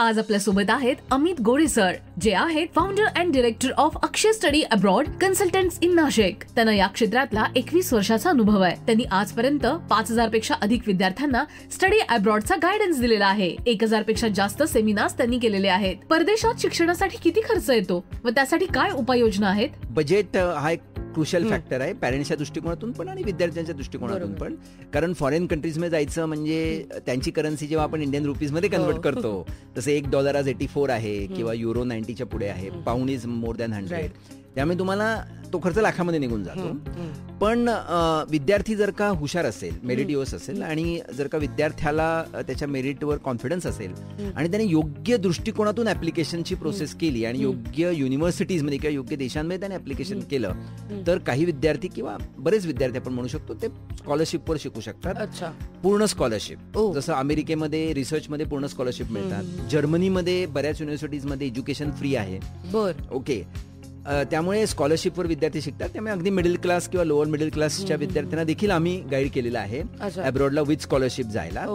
आज आपल्या सोबत आहेत अमित गोरे सर, जे आहेत founder and director of Akshay study abroad consultants in Nashik. त्यांना या क्षेत्रातला 21 वर्षाचा अनुभव आहे. त्यांनी आजपर्यंत 5000 पेक्षा अधिक विद्यार्थ्यांना स्टडी अब्रॉडचा गायडन्स दिलेला आहे. 1000 पेक्षा जास्त सेमिनार्स त्यांनी केलेले आहेत. परदेशात शिक्षणासाठी किती खर्च येतो व त्यासाठी काय उपाययोजना आहेत? बजेट हा एक क्रुशियल फॅक्टर आहे, पॅरेंट्सच्या दृष्टिकोनातून पण आणि विद्यार्थ्यांच्या दृष्टिकोनातून पण. कारण फॉरेन कंट्रीजमध्ये जायचं म्हणजे त्यांची करन्सी जेव्हा आपण इंडियन रुपीजमध्ये कन्वर्ट करतो, जसं $1 आज 84 आहे किंवा युरो 90च्या पुढे आहे, पाऊंड इज मोर दॅन 100. त्यामुळे तुम्हाला तो खर्च लाखामध्ये निघून जातो. पण विद्यार्थी जर का हुशार असेल, मेरिटियस असेल आणि जर का विद्यार्थ्याला त्याच्या मेरिटवर कॉन्फिडन्स असेल आणि त्याने योग्य दृष्टिकोनातून ऍप्लिकेशनची प्रोसेस केली आणि योग्य युनिव्हर्सिटीजमध्ये किंवा योग्य देशांमध्ये त्याने ऍप्लिकेशन केलं तर काही विद्यार्थी किंवा बरेच विद्यार्थी आपण म्हणू शकतो ते स्कॉलरशिपवर शिकू शकतात. पूर्ण स्कॉलरशिप, जसं अमेरिकेमध्ये रिसर्चमध्ये पूर्ण स्कॉलरशिप मिळतात. जर्मनीमध्ये बऱ्याच युनिव्हर्सिटीजमध्ये एज्युकेशन फ्री आहे. ओके, त्यामुळे स्कॉलरशिपवर विद्यार्थी शिकतात. त्यामुळे अगदी मिडल क्लास किंवा लोअर मिडल क्लासच्या विद्यार्थ्यांना देखील आम्ही गाईड केलेलं आहे अब्रॉडला विथ स्कॉलरशिप जायला.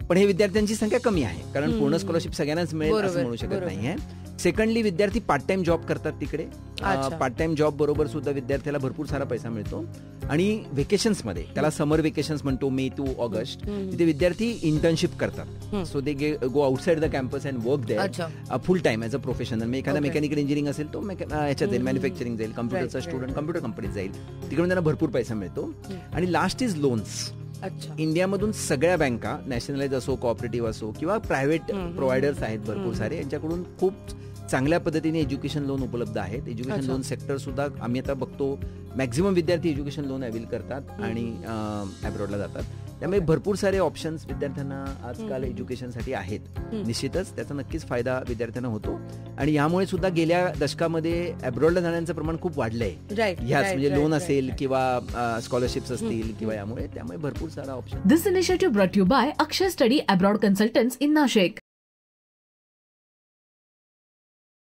पण हे विद्यार्थ्यांची संख्या कमी आहे, कारण पूर्ण स्कॉलरशिप सगळ्यांनाच मिळेल असं म्हणू शकत नाहीये. सेकंडली, विद्यार्थी पार्ट टाइम जॉब करतात तिकडे. पार्ट टाइम जॉब बरोबर सुद्धा विद्यार्थ्याला भरपूर सारा पैसा मिळतो. आणि व्हेकेशन्समध्ये, त्याला समर व्हेकेशन्स म्हणतो, मे टू ऑगस्ट, तिथे विद्यार्थी इंटर्नशिप करतात. So they go outside the campus and work there full time as a professional. एखादा मेकॅनिकल इंजिनिअरिंग असेल तो ह्याच्यात जाईल, मॅन्युफॅक्चरिंग जाईल, कम्प्युटरचा स्टुडंट कम्प्युटर कंपनीत जाईल, तिकडून त्यांना भरपूर पैसा मिळतो. आणि लास्ट इज लोन्स. इंडियामधून सगळ्या बँका, नॅशनलाइज असो, कोऑपरेटिव्ह असो किंवा प्रायव्हेट प्रोव्हायडर्स आहेत भरपूर सारे, यांच्याकडून खूप चांगल्या पद्धतीने एज्युकेशन लोन उपलब्ध आहेत. एज्युकेशन लोन सेक्टर सुद्धा आम्ही आता बघतो, मॅक्झिमम विद्यार्थी एज्युकेशन लोन अवेल करतात आणि अब्रॉडला जातात. त्यामुळे भरपूर सारे ऑप्शन्स विद्यार्थ्यांना आजकाल एज्युकेशनसाठी आहेत. निश्चितच त्याचा नक्कीच फायदा विद्यार्थ्यांना होतो. आणि यामुळे सुद्धा गेल्या दशकामध्ये अब्रॉडला जाण्याचं प्रमाण खूप वाढलंय. ह्याच म्हणजे लोन असेल किंवा स्कॉलरशिप्स असतील किंवा त्यामुळे भरपूर सारा option. This initiative brought you by Akshay study abroad consultants in Nashik.